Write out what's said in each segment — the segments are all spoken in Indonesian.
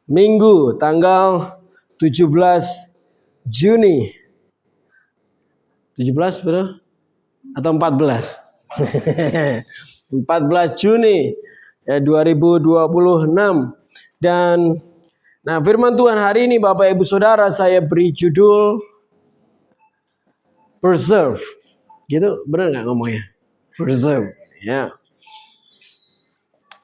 Minggu tanggal 17 Juni. 17 bro? Atau 14? 14 Juni ya 2026. Dan nah firman Tuhan hari ini Bapak Ibu Saudara saya beri judul Preserve. Gitu benar nggak ngomongnya? Preserve ya.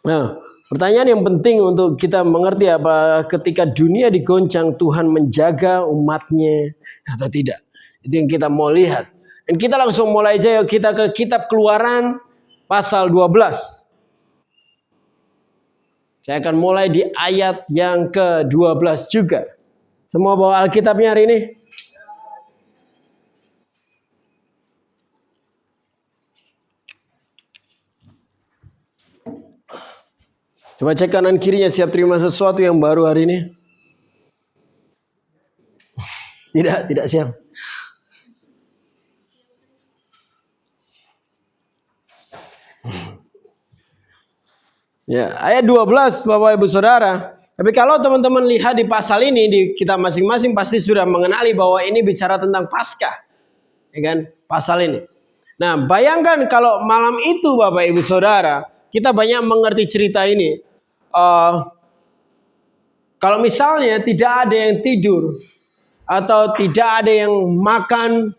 Nah, pertanyaan yang penting untuk kita mengerti apa ketika dunia digoncang Tuhan menjaga umatnya atau tidak. Itu yang kita mau lihat. Dan kita langsung mulai aja yuk kita ke kitab Keluaran pasal 12. Saya akan mulai di ayat yang ke-12 juga. Semua bawa Alkitabnya hari ini? Coba cek kanan kirinya siap terima sesuatu yang baru hari ini? Tidak siap. Ya, ayat 12 Bapak Ibu Saudara. Tapi kalau teman-teman lihat di pasal ini di kitab masing-masing pasti sudah mengenali bahwa ini bicara tentang Paskah. Ya kan? Pasal ini. Nah, bayangkan kalau malam itu Bapak Ibu Saudara, kita banyak mengerti cerita ini. Kalau misalnya tidak ada yang tidur atau tidak ada yang makan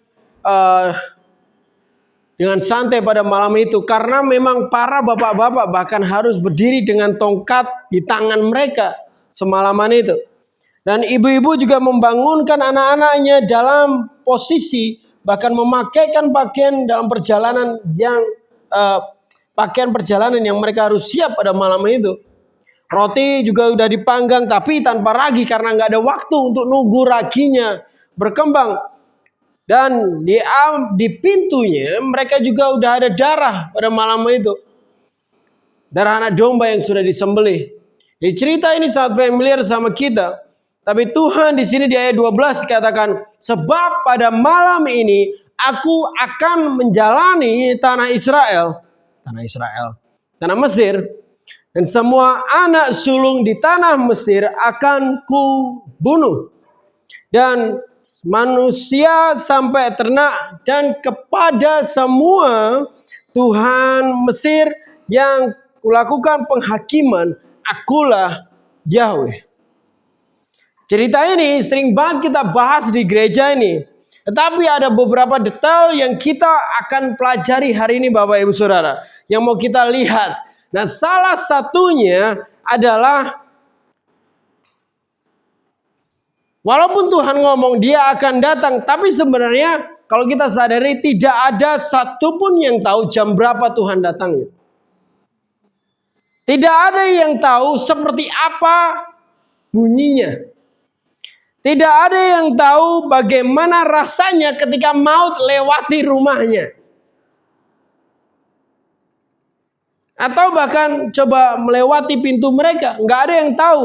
dengan santai pada malam itu karena memang para bapak-bapak bahkan harus berdiri dengan tongkat di tangan mereka semalaman itu. Dan ibu-ibu juga membangunkan anak-anaknya dalam posisi bahkan memakaikan pakaian dalam perjalanan yang pakaian perjalanan yang mereka harus siap pada malam itu. Roti juga udah dipanggang tapi tanpa ragi karena nggak ada waktu untuk nunggu raginya berkembang. Dan di pintunya mereka juga udah ada darah pada malam itu. Darah anak domba yang sudah disembelih. Jadi cerita ini sangat familiar sama kita. Tapi Tuhan di sini di ayat 12 katakan, sebab pada malam ini aku akan menjalani tanah tanah Mesir, dan semua anak sulung di tanah Mesir akan kubunuh. Dan manusia sampai ternak dan kepada semua Tuhan Mesir yang kulakukan penghakiman, akulah Yahweh. Cerita ini sering banget kita bahas di gereja ini. Tetapi ada beberapa detail yang kita akan pelajari hari ini Bapak Ibu Saudara. Yang mau kita lihat. Nah, salah satunya adalah walaupun Tuhan ngomong dia akan datang, tapi sebenarnya kalau kita sadari tidak ada satupun yang tahu jam berapa Tuhan datangnya. Tidak ada yang tahu seperti apa bunyinya. Tidak ada yang tahu bagaimana rasanya ketika maut lewati rumahnya. Atau bahkan coba melewati pintu mereka. Nggak ada yang tahu.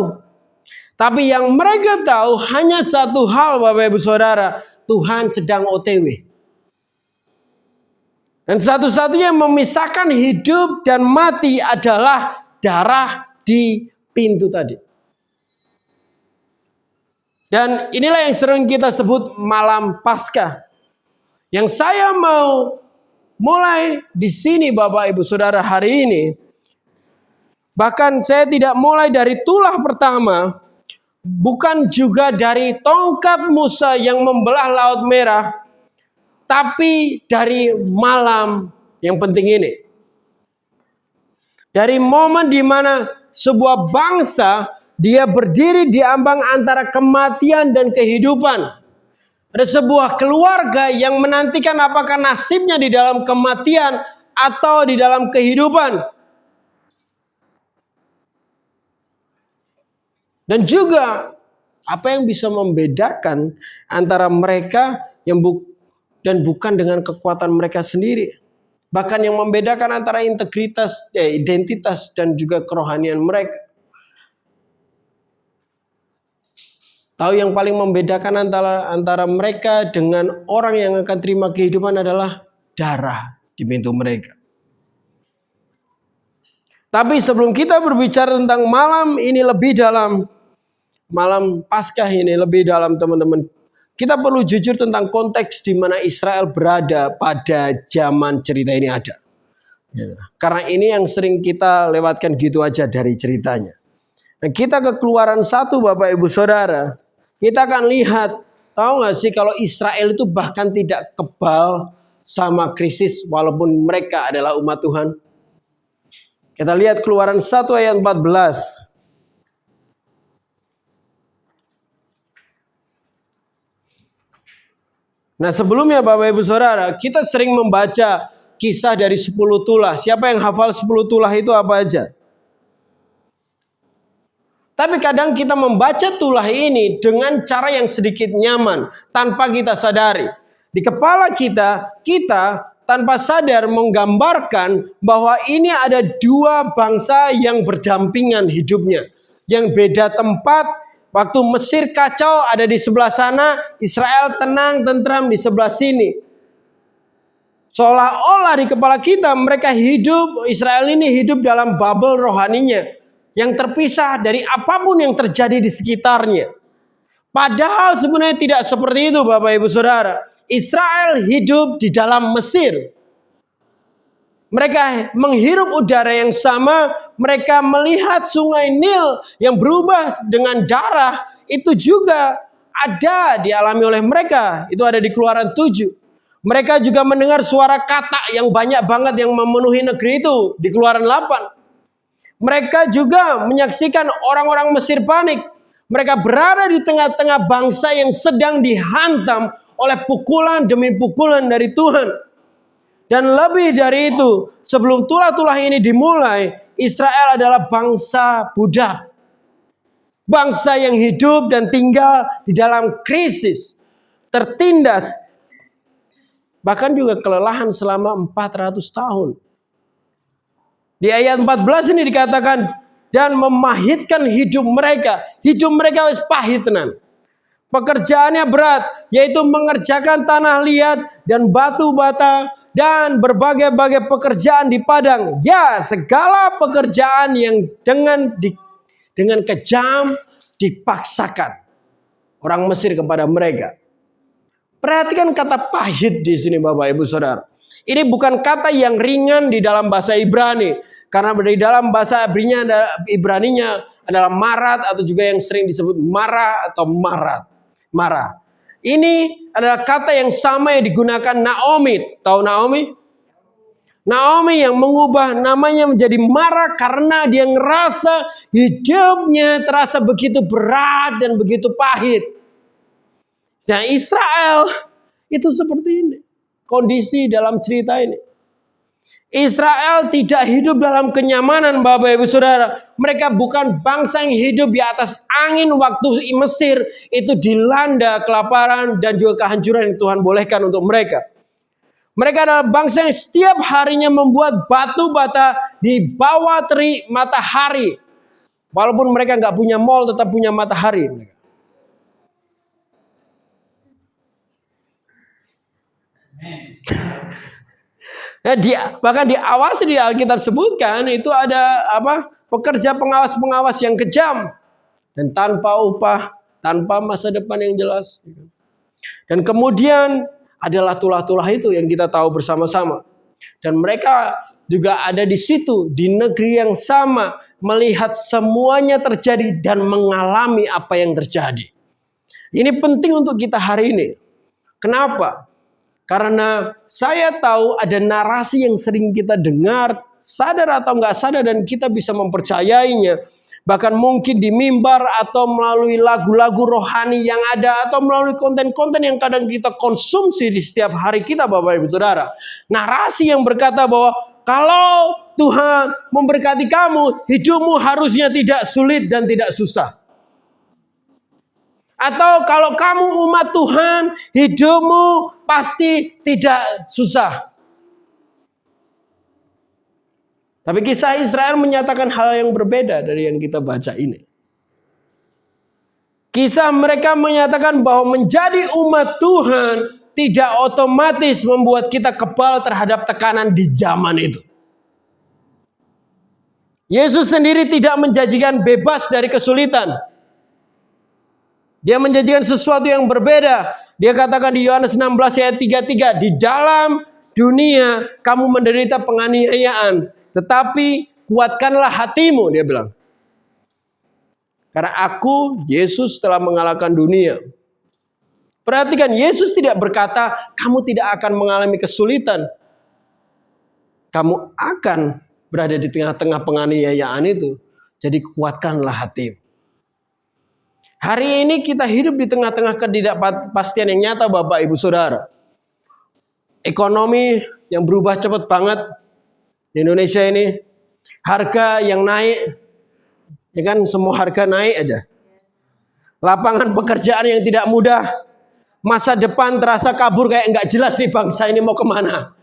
Tapi yang mereka tahu hanya satu hal Bapak Ibu Saudara. Tuhan sedang OTW. Dan satu-satunya yang memisahkan hidup dan mati adalah darah di pintu tadi. Dan inilah yang sering kita sebut malam Paskah. Yang saya mau mulai di sini Bapak Ibu Saudara hari ini. Bahkan saya tidak mulai dari tulah pertama. Bukan juga dari tongkat Musa yang membelah Laut Merah. Tapi dari malam yang penting ini. Dari momen di mana sebuah bangsa dia berdiri di ambang antara kematian dan kehidupan. Ada sebuah keluarga yang menantikan apakah nasibnya di dalam kematian atau di dalam kehidupan. Dan juga apa yang bisa membedakan antara mereka yang bukan dengan kekuatan mereka sendiri. Bahkan yang membedakan antara identitas dan juga kerohanian mereka. Tahu yang paling membedakan antara mereka dengan orang yang akan terima kehidupan adalah darah di pintu mereka. Tapi sebelum kita berbicara tentang malam ini lebih dalam, malam Paskah ini lebih dalam teman-teman, kita perlu jujur tentang konteks di mana Israel berada pada zaman cerita ini ada. Karena ini yang sering kita lewatkan gitu aja dari ceritanya. Nah, kita ke Keluaran 1 Bapak Ibu Saudara, kita akan lihat, tahu gak sih kalau Israel itu bahkan tidak kebal sama krisis walaupun mereka adalah umat Tuhan. Kita lihat Keluaran 1 ayat 14. Nah sebelumnya Bapak Ibu Saudara, kita sering membaca kisah dari 10 tulah. Siapa yang hafal 10 tulah itu apa aja? Tapi kadang kita membaca tulah ini dengan cara yang sedikit nyaman, tanpa kita sadari. Di kepala kita tanpa sadar menggambarkan bahwa ini ada dua bangsa yang berdampingan hidupnya. Yang beda tempat, waktu Mesir kacau ada di sebelah sana, Israel tenang, tentram di sebelah sini. Seolah-olah di kepala kita mereka hidup, Israel ini hidup dalam bubble rohaninya. Yang terpisah dari apapun yang terjadi di sekitarnya. Padahal sebenarnya tidak seperti itu Bapak Ibu Saudara. Israel hidup di dalam Mesir. Mereka menghirup udara yang sama. Mereka melihat sungai Nil yang berubah dengan darah. Itu juga ada dialami oleh mereka. Itu ada di Keluaran 7. Mereka juga mendengar suara katak yang banyak banget yang memenuhi negeri itu. Di Keluaran 8. Mereka juga menyaksikan orang-orang Mesir panik. Mereka berada di tengah-tengah bangsa yang sedang dihantam oleh pukulan demi pukulan dari Tuhan. Dan lebih dari itu, sebelum tulah-tulah ini dimulai, Israel adalah bangsa budak. Bangsa yang hidup dan tinggal di dalam krisis, tertindas, bahkan juga kelelahan selama 400 tahun. Di ayat 14 ini dikatakan, dan memahitkan hidup mereka. Hidup mereka wis pahit tenan. Pekerjaannya berat, yaitu mengerjakan tanah liat dan batu bata dan berbagai-bagai pekerjaan di padang. Ya, segala pekerjaan yang dengan kejam dipaksakan orang Mesir kepada mereka. Perhatikan kata pahit di sini Bapak Ibu Saudara. Ini bukan kata yang ringan di dalam bahasa Ibrani. Karena di dalam bahasa Ibraninya adalah marat atau juga yang sering disebut marah atau marat. Marah. Ini adalah kata yang sama yang digunakan Naomi. Tahu Naomi? Naomi yang mengubah namanya menjadi marah karena dia ngerasa hidupnya terasa begitu berat dan begitu pahit. Nah, Israel itu seperti ini. Kondisi dalam cerita ini. Israel tidak hidup dalam kenyamanan Bapak Ibu Saudara. Mereka bukan bangsa yang hidup di atas angin waktu Mesir itu dilanda kelaparan dan juga kehancuran yang Tuhan bolehkan untuk mereka. Mereka adalah bangsa yang setiap harinya membuat batu bata di bawah terik matahari. Walaupun mereka nggak punya mall tetap punya matahari. Nah, bahkan diawasi di Alkitab sebutkan itu ada pekerja pengawas-pengawas yang kejam dan tanpa upah, tanpa masa depan yang jelas. Dan kemudian adalah tulah-tulah itu yang kita tahu bersama-sama. Dan mereka juga ada di situ di negeri yang sama melihat semuanya terjadi dan mengalami apa yang terjadi. Ini penting untuk kita hari ini. Kenapa? Karena saya tahu ada narasi yang sering kita dengar, sadar atau nggak sadar, dan kita bisa mempercayainya. Bahkan mungkin di mimbar atau melalui lagu-lagu rohani yang ada, atau melalui konten-konten yang kadang kita konsumsi di setiap hari kita Bapak Ibu Saudara. Narasi yang berkata bahwa kalau Tuhan memberkati kamu, hidupmu harusnya tidak sulit dan tidak susah. Atau kalau kamu umat Tuhan, hidupmu pasti tidak susah. Tapi kisah Israel menyatakan hal yang berbeda dari yang kita baca ini. Kisah mereka menyatakan bahwa menjadi umat Tuhan tidak otomatis membuat kita kebal terhadap tekanan di zaman itu. Yesus sendiri tidak menjanjikan bebas dari kesulitan. Dia menjanjikan sesuatu yang berbeda. Dia katakan di Yohanes 16 ayat 33, di dalam dunia kamu menderita penganiayaan, tetapi kuatkanlah hatimu, dia bilang. Karena aku, Yesus, telah mengalahkan dunia. Perhatikan, Yesus tidak berkata kamu tidak akan mengalami kesulitan. Kamu akan berada di tengah-tengah penganiayaan itu. Jadi kuatkanlah hatimu. Hari ini kita hidup di tengah-tengah ketidakpastian yang nyata, Bapak Ibu Saudara. Ekonomi yang berubah cepat banget di Indonesia ini. Harga yang naik, ya kan, semua harga naik aja. Lapangan pekerjaan yang tidak mudah. Masa depan terasa kabur kayak nggak jelas nih bangsa ini mau kemana.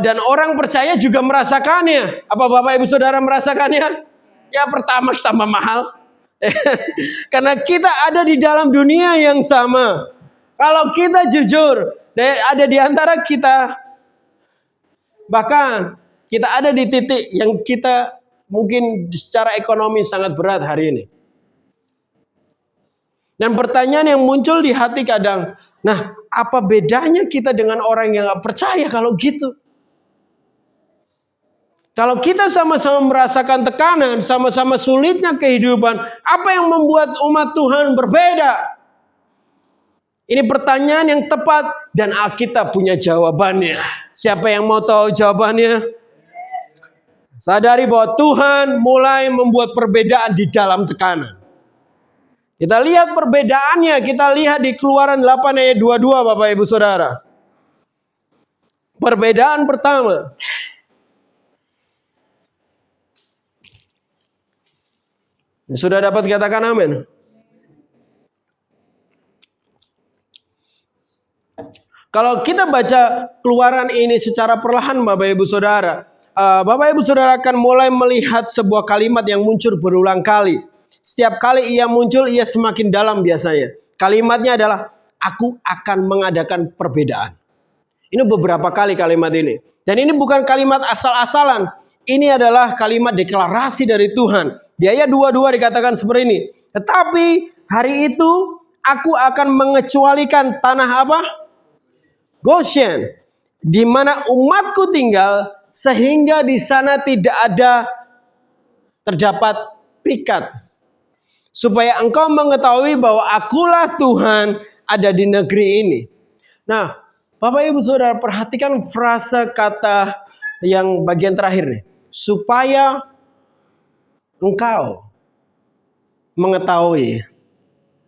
Dan orang percaya juga merasakannya. Apa Bapak Ibu Saudara merasakannya? Ya, pertama sama mahal. Karena kita ada di dalam dunia yang sama. Kalau kita jujur, ada di antara kita, bahkan kita ada di titik yang kita mungkin secara ekonomi sangat berat hari ini. Dan pertanyaan yang muncul di hati kadang, nah, apa bedanya kita dengan orang yang gak percaya kalau gitu? Kalau kita sama-sama merasakan tekanan, sama-sama sulitnya kehidupan, apa yang membuat umat Tuhan berbeda? Ini pertanyaan yang tepat dan Alkitab punya jawabannya. Siapa yang mau tahu jawabannya? Sadari bahwa Tuhan mulai membuat perbedaan di dalam tekanan. Kita lihat perbedaannya, kita lihat di Keluaran 8 ayat 22, Bapak Ibu Saudara. Perbedaan pertama. Sudah dapat katakan amin? Kalau kita baca Keluaran ini secara perlahan, Bapak Ibu Saudara, Bapak Ibu Saudara akan mulai melihat sebuah kalimat yang muncul berulang kali. Setiap kali ia muncul, ia semakin dalam biasanya. Kalimatnya adalah, aku akan mengadakan perbedaan. Ini beberapa kali kalimat ini. Dan ini bukan kalimat asal-asalan. Ini adalah kalimat deklarasi dari Tuhan. Di ayat 22 dikatakan seperti ini. Tetapi hari itu aku akan mengecualikan tanah apa? Goshen. Di mana umatku tinggal, sehingga di sana tidak ada terdapat pikat. Supaya engkau mengetahui bahwa akulah Tuhan ada di negeri ini. Nah, Bapak Ibu Saudara, perhatikan frasa kata yang bagian terakhir nih. Supaya engkau mengetahui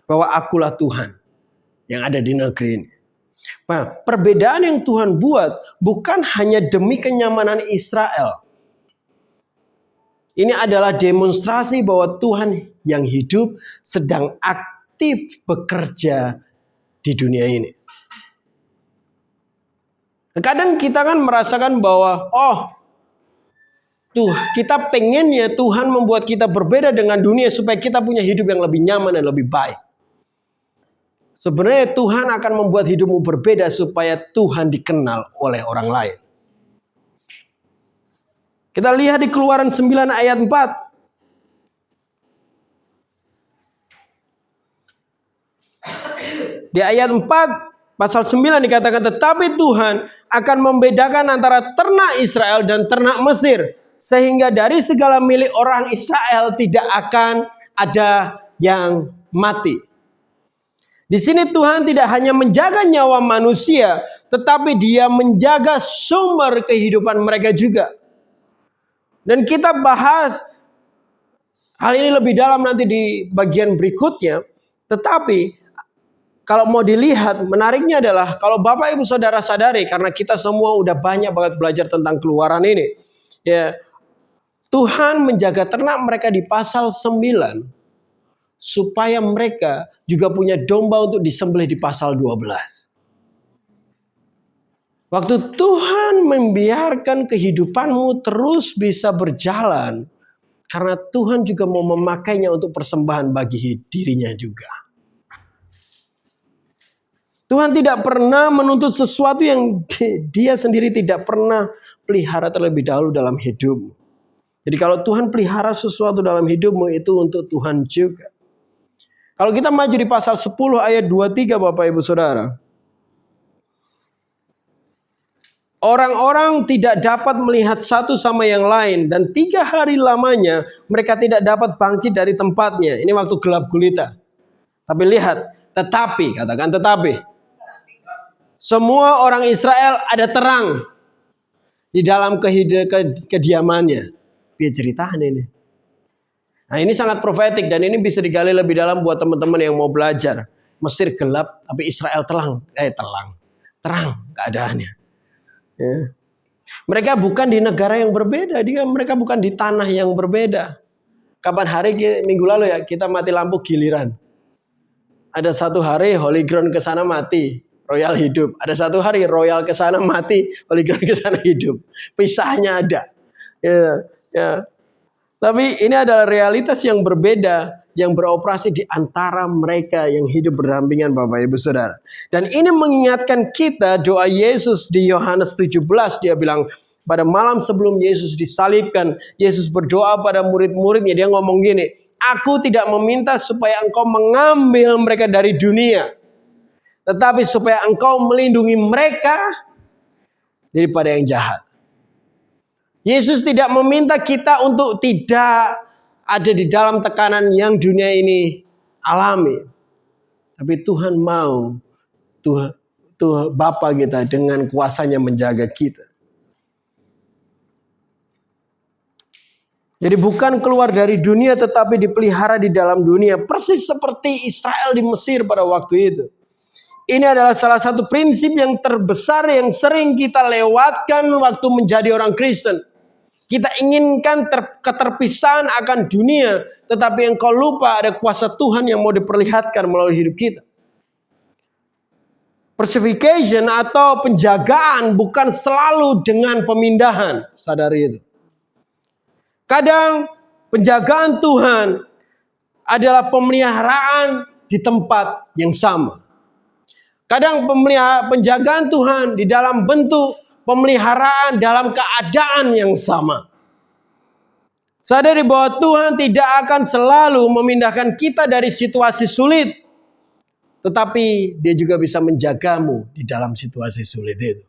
bahwa akulah Tuhan yang ada di negeri ini. Nah, perbedaan yang Tuhan buat bukan hanya demi kenyamanan Israel. Ini adalah demonstrasi bahwa Tuhan yang hidup sedang aktif bekerja di dunia ini. Kadang kita kan merasakan bahwa kita pengennya Tuhan membuat kita berbeda dengan dunia supaya kita punya hidup yang lebih nyaman dan lebih baik. Sebenarnya Tuhan akan membuat hidupmu berbeda supaya Tuhan dikenal oleh orang lain. Kita lihat di Keluaran 9 ayat 4. Di ayat 4 pasal 9 dikatakan, tetapi Tuhan akan membedakan antara ternak Israel dan ternak Mesir, sehingga dari segala milik orang Israel tidak akan ada yang mati. Di sini Tuhan tidak hanya menjaga nyawa manusia, tetapi Dia menjaga sumber kehidupan mereka juga. Dan kita bahas hal ini lebih dalam nanti di bagian berikutnya. Tetapi kalau mau dilihat, menariknya adalah kalau Bapak Ibu Saudara sadari, karena kita semua udah banyak banget belajar tentang Keluaran ini. Ya, Tuhan menjaga ternak mereka di pasal 9 supaya mereka juga punya domba untuk disembelih di pasal 12. Waktu Tuhan membiarkan kehidupanmu terus bisa berjalan, karena Tuhan juga mau memakainya untuk persembahan bagi dirinya juga. Tuhan tidak pernah menuntut sesuatu yang Dia sendiri tidak pernah pelihara terlebih dahulu dalam hidupmu. Jadi kalau Tuhan pelihara sesuatu dalam hidupmu, itu untuk Tuhan juga. Kalau kita maju di pasal 10 ayat 23 Bapak Ibu Saudara. Orang-orang tidak dapat melihat satu sama yang lain, dan 3 hari lamanya mereka tidak dapat bangkit dari tempatnya. Ini waktu gelap gulita. Tapi lihat, tetapi, katakan tetapi. Semua orang Israel ada terang di dalam kediamannya. Dia ceritakan ini. Nah, ini sangat profetik dan ini bisa digali lebih dalam buat teman-teman yang mau belajar. Mesir gelap, tapi Israel terang keadaannya. Ya. Mereka bukan di negara yang berbeda, mereka bukan di tanah yang berbeda. Kapan hari minggu lalu ya kita mati lampu giliran. Ada satu hari Holy Ground ke sana mati, Royal hidup. Ada satu hari Royal ke sana mati, Holy Ground ke sana hidup. Pisahnya ada. Ya. Tapi ini adalah realitas yang berbeda yang beroperasi di antara mereka yang hidup berdampingan Bapak Ibu Saudara. Dan ini mengingatkan kita doa Yesus di Yohanes 17. Dia bilang pada malam sebelum Yesus disalibkan, Yesus berdoa pada murid-muridnya. Dia ngomong gini, aku tidak meminta supaya engkau mengambil mereka dari dunia, tetapi supaya engkau melindungi mereka daripada yang jahat. Yesus tidak meminta kita untuk tidak ada di dalam tekanan yang dunia ini alami. Tapi Tuhan mau, Tuhan Bapa kita dengan kuasanya menjaga kita. Jadi bukan keluar dari dunia tetapi dipelihara di dalam dunia. Persis seperti Israel di Mesir pada waktu itu. Ini adalah salah satu prinsip yang terbesar yang sering kita lewatkan waktu menjadi orang Kristen. Kita inginkan keterpisahan akan dunia, tetapi engkau lupa ada kuasa Tuhan yang mau diperlihatkan melalui hidup kita. Perseverance atau penjagaan bukan selalu dengan pemindahan, sadari itu. Kadang penjagaan Tuhan adalah pemeliharaan di tempat yang sama. Kadang penjagaan Tuhan di dalam bentuk pemeliharaan dalam keadaan yang sama. Sadari bahwa Tuhan tidak akan selalu memindahkan kita dari situasi sulit, tetapi Dia juga bisa menjagamu di dalam situasi sulit itu.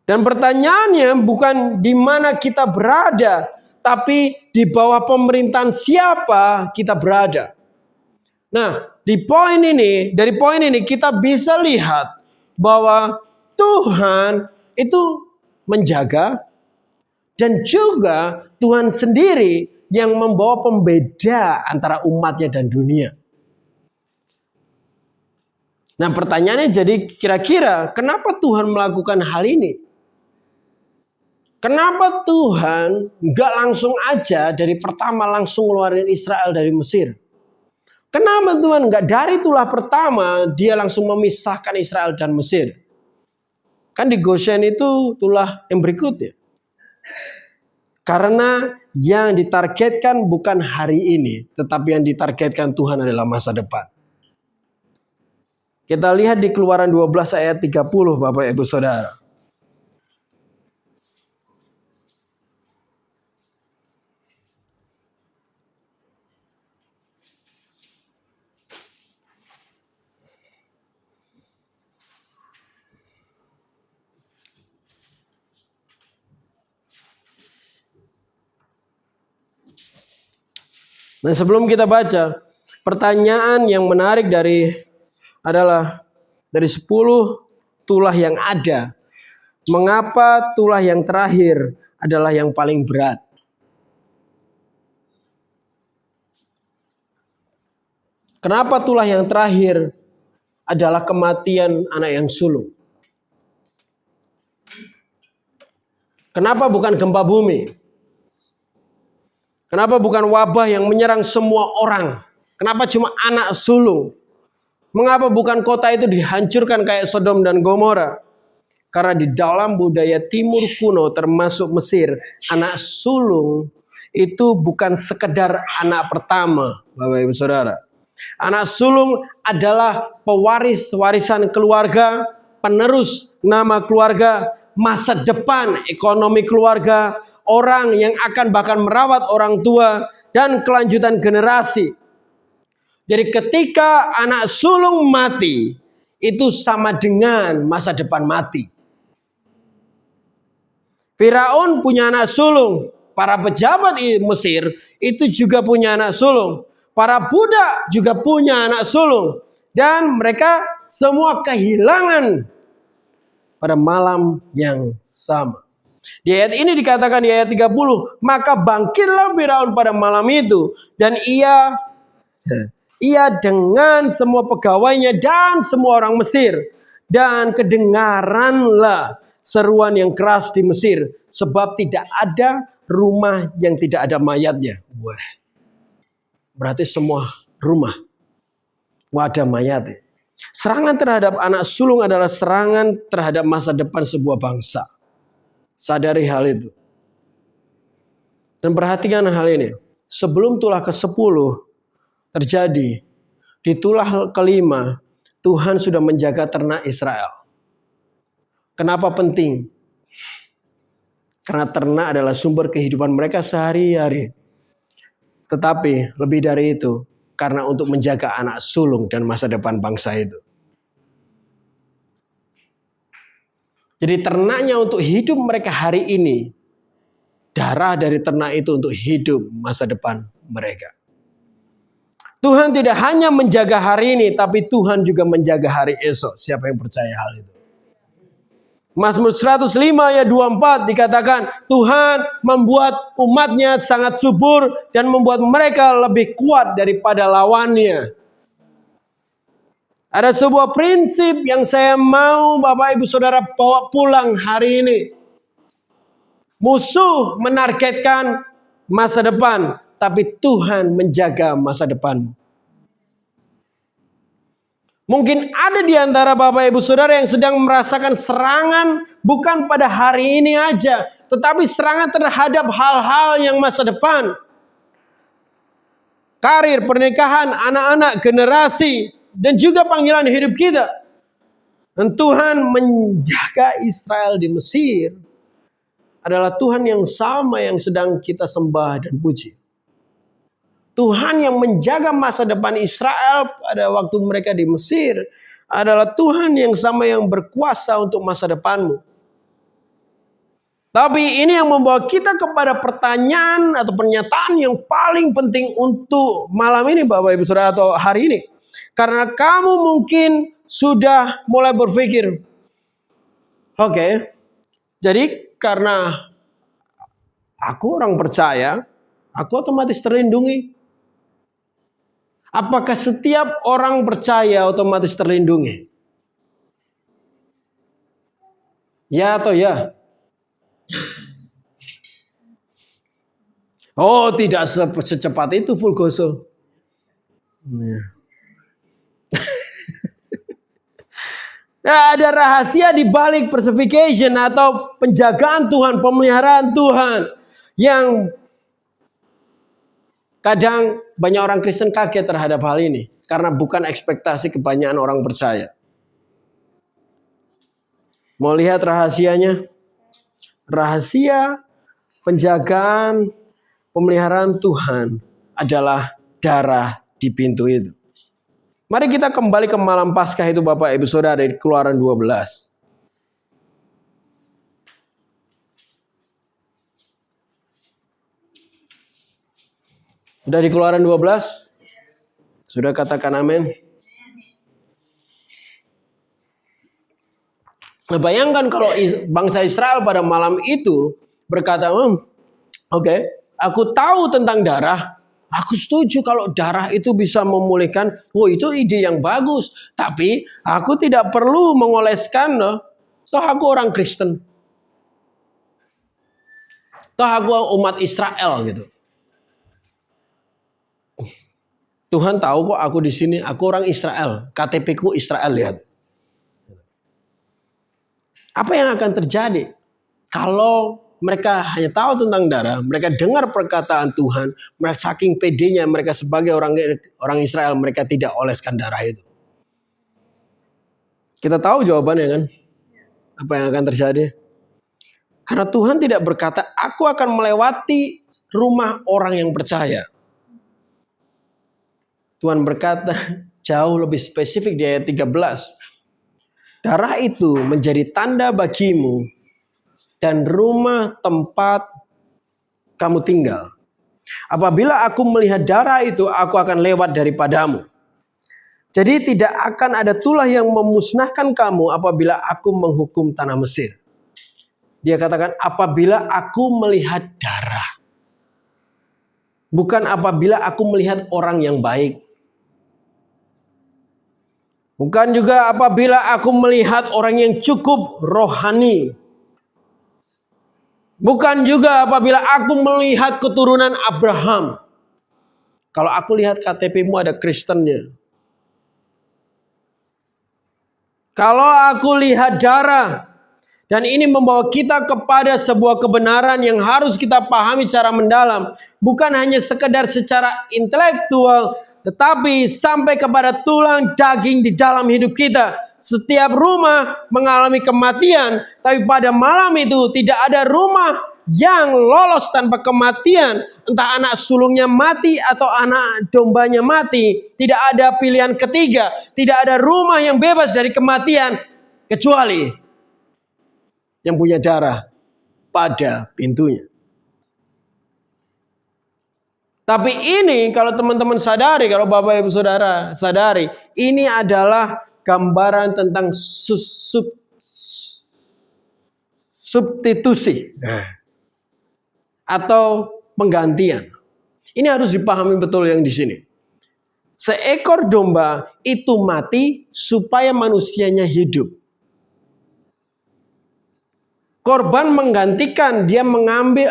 Dan pertanyaannya bukan di mana kita berada, tapi di bawah pemerintahan siapa kita berada. Nah, dari poin ini kita bisa lihat bahwa Tuhan itu menjaga dan juga Tuhan sendiri yang membawa pembeda antara umatnya dan dunia. Nah, pertanyaannya jadi kira-kira kenapa Tuhan melakukan hal ini? Kenapa Tuhan nggak langsung aja dari pertama langsung ngeluarin Israel dari Mesir? Kenapa Tuhan nggak dari tulah pertama dia langsung memisahkan Israel dan Mesir? Kan di Goshen itu tulah yang berikutnya. Karena yang ditargetkan bukan hari ini, tetapi yang ditargetkan Tuhan adalah masa depan. Kita lihat di Keluaran 12 ayat 30 Bapak Ibu Saudara. Nah, sebelum kita baca, pertanyaan yang menarik adalah dari 10 tulah yang ada, mengapa tulah yang terakhir adalah yang paling berat? Kenapa tulah yang terakhir adalah kematian anak yang sulung? Kenapa bukan gempa bumi? Kenapa bukan wabah yang menyerang semua orang? Kenapa cuma anak sulung? Mengapa bukan kota itu dihancurkan kayak Sodom dan Gomora? Karena di dalam budaya timur kuno termasuk Mesir, anak sulung itu bukan sekedar anak pertama, Bapak Ibu Saudara. Anak sulung adalah pewaris warisan keluarga, penerus nama keluarga, masa depan ekonomi keluarga, orang yang akan bahkan merawat orang tua dan kelanjutan generasi. Jadi ketika anak sulung mati, itu sama dengan masa depan mati. Firaun punya anak sulung, para pejabat di Mesir itu juga punya anak sulung, para budak juga punya anak sulung, dan mereka semua kehilangan pada malam yang sama. Di ayat ini dikatakan di ayat 30, maka bangkitlah Firaun pada malam itu, dan ia dengan semua pegawainya dan semua orang Mesir, dan kedengaranlah seruan yang keras di Mesir, sebab tidak ada rumah yang tidak ada mayatnya. Wah, berarti semua rumah ada mayatnya. Serangan terhadap anak sulung adalah serangan terhadap masa depan sebuah bangsa. Sadari hal itu. Dan perhatikan hal ini. Sebelum tulah ke-10 terjadi, di tulah ke-5 Tuhan sudah menjaga ternak Israel. Kenapa penting? Karena ternak adalah sumber kehidupan mereka sehari-hari. Tetapi lebih dari itu, karena untuk menjaga anak sulung dan masa depan bangsa itu. Jadi ternaknya untuk hidup mereka hari ini, darah dari ternak itu untuk hidup masa depan mereka. Tuhan tidak hanya menjaga hari ini, tapi Tuhan juga menjaga hari esok. Siapa yang percaya hal itu? Mazmur 105 ayat 24 dikatakan, Tuhan membuat umatnya sangat subur dan membuat mereka lebih kuat daripada lawannya. Ada sebuah prinsip yang saya mau Bapak Ibu Saudara bawa pulang hari ini. Musuh menargetkan masa depan, tapi Tuhan menjaga masa depan. Mungkin ada di antara Bapak Ibu Saudara yang sedang merasakan serangan bukan pada hari ini aja, tetapi serangan terhadap hal-hal yang masa depan. Karir, pernikahan, anak-anak, generasi, dan juga panggilan hidup kita. Dan Tuhan menjaga Israel di Mesir adalah Tuhan yang sama yang sedang kita sembah dan puji. Tuhan yang menjaga masa depan Israel pada waktu mereka di Mesir adalah Tuhan yang sama yang berkuasa untuk masa depanmu. Tapi ini yang membawa kita kepada pertanyaan atau pernyataan yang paling penting untuk malam ini Bapak Ibu Saudara atau hari ini. Karena kamu mungkin sudah mulai berpikir, oke, jadi karena aku orang percaya, aku otomatis terlindungi. Apakah setiap orang percaya otomatis terlindungi? Ya atau ya? Oh, tidak secepat itu Fulgoso. Nah, ada rahasia di balik perseverance atau penjagaan Tuhan, pemeliharaan Tuhan yang kadang banyak orang Kristen kaget terhadap hal ini karena bukan ekspektasi kebanyakan orang percaya. Mau lihat rahasianya? Rahasia penjagaan pemeliharaan Tuhan adalah darah di pintu itu. Mari kita kembali ke malam Paskah itu Bapak Ibu Saudara dari Keluaran 12. Sudah di Keluaran 12? Sudah katakan amin? Nah, bayangkan kalau bangsa Israel pada malam itu berkata, oke, aku tahu tentang darah. Aku setuju kalau darah itu bisa memulihkan. Oh, itu ide yang bagus. Tapi aku tidak perlu mengoleskan. Toh aku orang Kristen. Toh aku umat Israel gitu. Tuhan tahu kok aku di sini. Aku orang Israel. KTP ku Israel, lihat. Apa yang akan terjadi kalau mereka hanya tahu tentang darah, mereka dengar perkataan Tuhan, mereka saking pedenya mereka sebagai orang Israel, mereka tidak oleskan darah itu. Kita tahu jawabannya kan? Apa yang akan terjadi? Karena Tuhan tidak berkata, aku akan melewati rumah orang yang percaya. Tuhan berkata jauh lebih spesifik di ayat 13. Darah itu menjadi tanda bagimu dan rumah tempat kamu tinggal. Apabila aku melihat darah itu, aku akan lewat daripadamu. Jadi tidak akan ada tulah yang memusnahkan kamu apabila aku menghukum tanah Mesir. Dia katakan apabila aku melihat darah. Bukan apabila aku melihat orang yang baik. Bukan juga apabila aku melihat orang yang cukup rohani. Bukan juga apabila aku melihat keturunan Abraham. Kalau aku lihat KTP-mu ada Kristennya. Kalau aku lihat darah, dan ini membawa kita kepada sebuah kebenaran yang harus kita pahami secara mendalam. Bukan hanya sekedar secara intelektual, tetapi sampai kepada tulang daging di dalam hidup kita. Setiap rumah mengalami kematian, tapi pada malam itu tidak ada rumah yang lolos tanpa kematian. Entah anak sulungnya mati atau anak dombanya mati. Tidak ada pilihan ketiga. Tidak ada rumah yang bebas dari kematian. Kecuali yang punya darah pada pintunya. Tapi ini kalau teman-teman sadari, kalau Bapak Ibu Saudara sadari, ini adalah gambaran tentang substitusi atau penggantian. Ini harus dipahami betul yang di sini. Seekor domba itu mati supaya manusianya hidup. Korban menggantikan, dia mengambil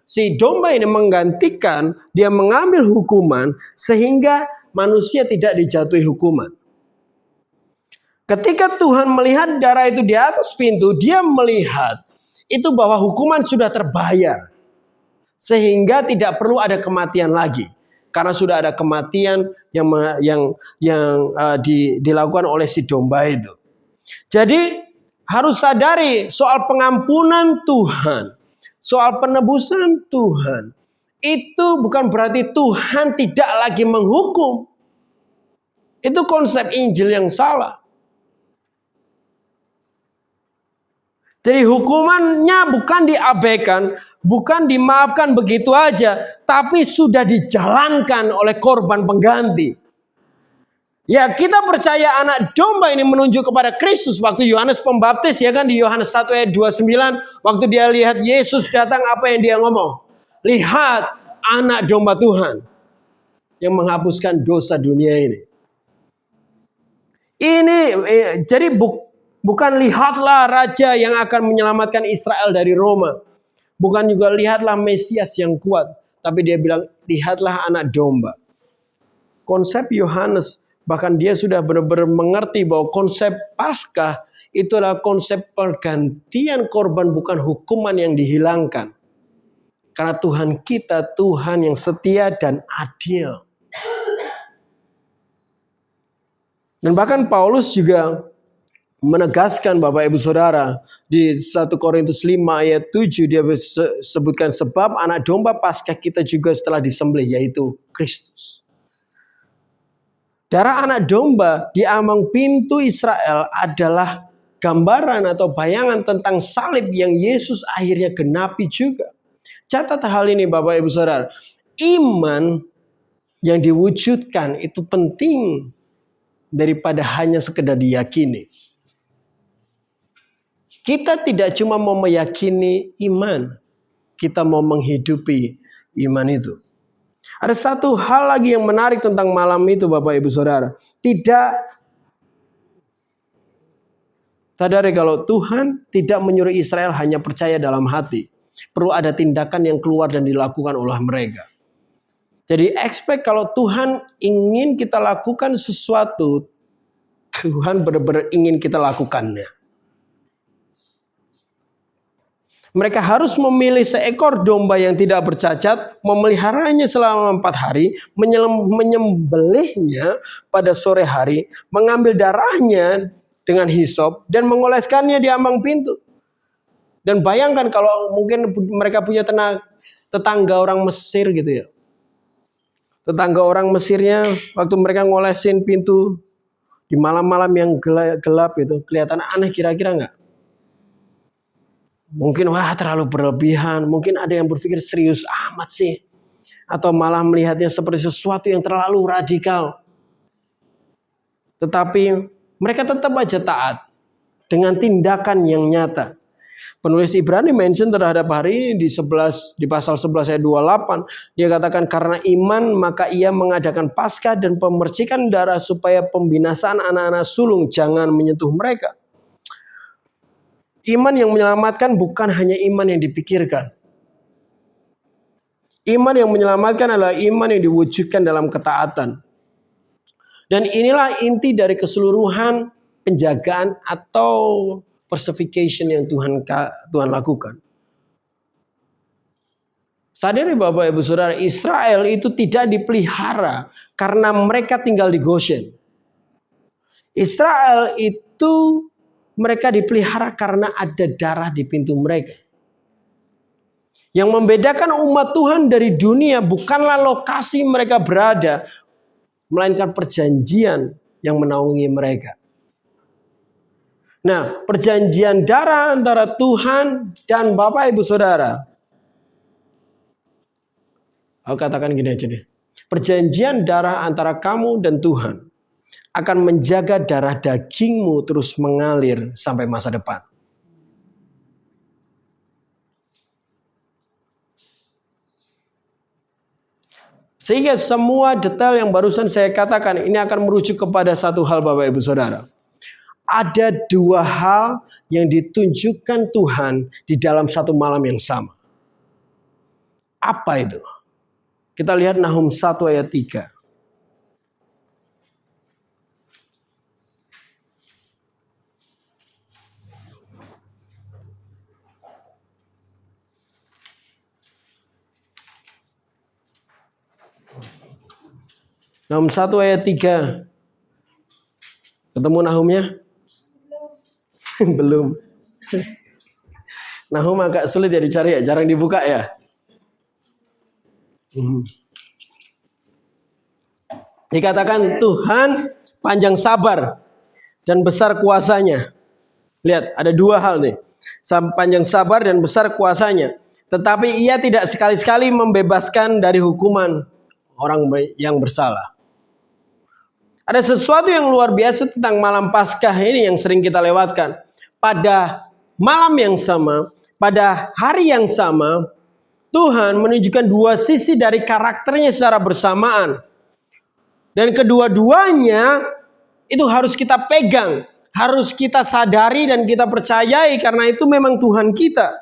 si domba ini menggantikan, dia mengambil hukuman sehingga manusia tidak dijatuhi hukuman. Ketika Tuhan melihat darah itu di atas pintu, dia melihat itu bahwa hukuman sudah terbayar. Sehingga tidak perlu ada kematian lagi. Karena sudah ada kematian yang dilakukan oleh si domba itu. Jadi harus sadari soal pengampunan Tuhan, soal penebusan Tuhan. Itu bukan berarti Tuhan tidak lagi menghukum. Itu konsep Injil yang salah. Jadi hukumannya bukan diabaikan, bukan dimaafkan begitu aja, tapi sudah dijalankan oleh korban pengganti. Ya, kita percaya anak domba ini menunjuk kepada Kristus. Waktu Yohanes Pembaptis, ya kan, di Yohanes 1 ayat 29, waktu dia lihat Yesus datang, apa yang dia ngomong? Lihat anak domba Tuhan yang menghapuskan dosa dunia ini. Jadi bukan lihatlah raja yang akan menyelamatkan Israel dari Roma. Bukan juga lihatlah Mesias yang kuat. Tapi dia bilang, lihatlah anak domba. Konsep Yohanes, bahkan dia sudah benar-benar mengerti bahwa konsep Paskah itu adalah konsep pergantian korban, bukan hukuman yang dihilangkan. Karena Tuhan kita, Tuhan yang setia dan adil. Dan bahkan Paulus juga menegaskan Bapak Ibu Saudara di 1 Korintus 5 ayat 7 dia sebutkan sebab anak domba Paskah kita juga setelah disembelih yaitu Kristus. Darah anak domba di ambang pintu Israel adalah gambaran atau bayangan tentang salib yang Yesus akhirnya genapi juga. Catat hal ini Bapak Ibu Saudara. Iman yang diwujudkan itu penting daripada hanya sekedar diyakini. Kita tidak cuma mau meyakini iman, kita mau menghidupi iman itu. Ada satu hal lagi yang menarik tentang malam itu Bapak Ibu Saudara. Tidak sadari kalau Tuhan tidak menyuruh Israel hanya percaya dalam hati. Perlu ada tindakan yang keluar dan dilakukan oleh mereka. Jadi expect kalau Tuhan ingin kita lakukan sesuatu, Tuhan benar-benar ingin kita lakukannya. Mereka harus memilih seekor domba yang tidak bercacat, memeliharanya selama 4 hari, menyembelihnya pada sore hari, mengambil darahnya dengan hisop, dan mengoleskannya di ambang pintu. Dan bayangkan kalau mungkin mereka punya tetangga orang Mesir gitu ya. Tetangga orang Mesirnya waktu mereka ngolesin pintu di malam-malam yang gelap itu, kelihatan aneh kira-kira nggak? Mungkin wah terlalu berlebihan, mungkin ada yang berpikir serius amat sih. Atau malah melihatnya seperti sesuatu yang terlalu radikal. Tetapi mereka tetap aja taat dengan tindakan yang nyata. Penulis Ibrani mention terhadap hari ini di pasal 11 ayat 28. Dia katakan karena iman maka ia mengadakan Paskah dan pemercikan darah supaya pembinasaan anak-anak sulung jangan menyentuh mereka. Iman yang menyelamatkan bukan hanya iman yang dipikirkan. Iman yang menyelamatkan adalah iman yang diwujudkan dalam ketaatan. Dan inilah inti dari keseluruhan penjagaan atau personification yang Tuhan lakukan. Sadari Bapak Ibu Saudara, Israel itu tidak dipelihara karena mereka tinggal di Goshen. Israel itu mereka dipelihara karena ada darah di pintu mereka. Yang membedakan umat Tuhan dari dunia bukanlah lokasi mereka berada, melainkan perjanjian yang menaungi mereka. Nah, perjanjian darah antara Tuhan dan Bapak Ibu Saudara. Aku katakan gini aja deh. Perjanjian darah antara kamu dan Tuhan akan menjaga darah dagingmu terus mengalir sampai masa depan. Sehingga semua detail yang barusan saya katakan ini akan merujuk kepada satu hal Bapak Ibu Saudara. Ada dua hal yang ditunjukkan Tuhan di dalam satu malam yang sama. Apa itu? Kita lihat Nahum 1 ayat 3. Nahum 1 ayat 3. Ketemu Nahumnya? Belum. Nahum agak sulit ya dicari ya, jarang dibuka ya. Dikatakan Tuhan panjang sabar dan besar kuasanya. Lihat, ada dua hal nih. Panjang sabar dan besar kuasanya. Tetapi ia tidak sekali-sekali membebaskan dari hukuman orang yang bersalah. Ada sesuatu yang luar biasa tentang malam Paskah ini yang sering kita lewatkan. Pada malam yang sama, pada hari yang sama, Tuhan menunjukkan dua sisi dari karakternya secara bersamaan. Dan kedua-duanya itu harus kita pegang, harus kita sadari dan kita percayai karena itu memang Tuhan kita.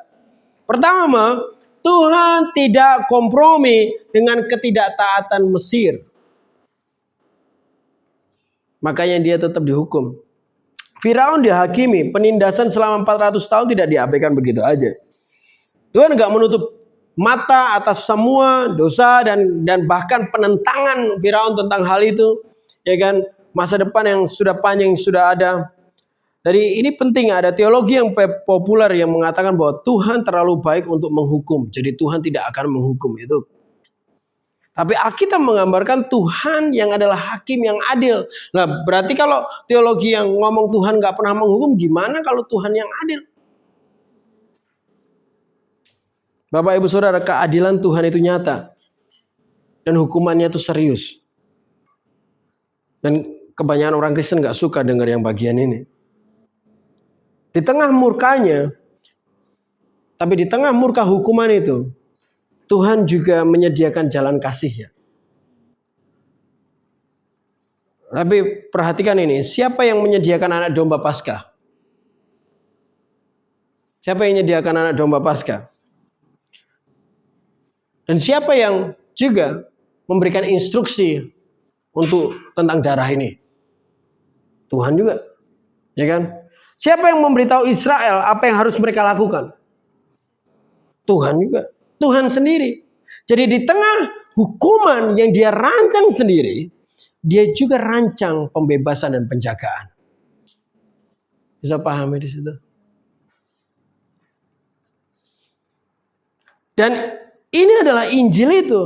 Pertama, Tuhan tidak kompromi dengan ketidaktaatan Mesir. Makanya dia tetap dihukum. Firaun dihakimi, penindasan selama 400 tahun tidak diabaikan begitu aja. Tuhan gak menutup mata atas semua dosa dan bahkan penentangan Firaun tentang hal itu. Ya kan, masa depan yang sudah panjang yang sudah ada. Jadi ini penting, ada teologi yang populer yang mengatakan bahwa Tuhan terlalu baik untuk menghukum. Jadi Tuhan tidak akan menghukum itu. Tapi Alkitab menggambarkan Tuhan yang adalah hakim yang adil. Nah, berarti kalau teologi yang ngomong Tuhan gak pernah menghukum, gimana kalau Tuhan yang adil? Bapak Ibu Saudara, keadilan Tuhan itu nyata. Dan hukumannya itu serius. Dan kebanyakan orang Kristen gak suka dengar yang bagian ini. Di tengah murkanya, tapi di tengah murka hukuman itu, Tuhan juga menyediakan jalan kasih-Nya. Tapi perhatikan ini, siapa yang menyediakan anak domba Paskah? Siapa yang menyediakan anak domba Paskah? Dan siapa yang juga memberikan instruksi untuk tentang darah ini? Tuhan juga, ya kan? Siapa yang memberitahu Israel apa yang harus mereka lakukan? Tuhan juga. Tuhan sendiri. Jadi di tengah hukuman yang dia rancang sendiri, dia juga rancang pembebasan dan penjagaan. Bisa pahami di situ? Dan ini adalah Injil itu.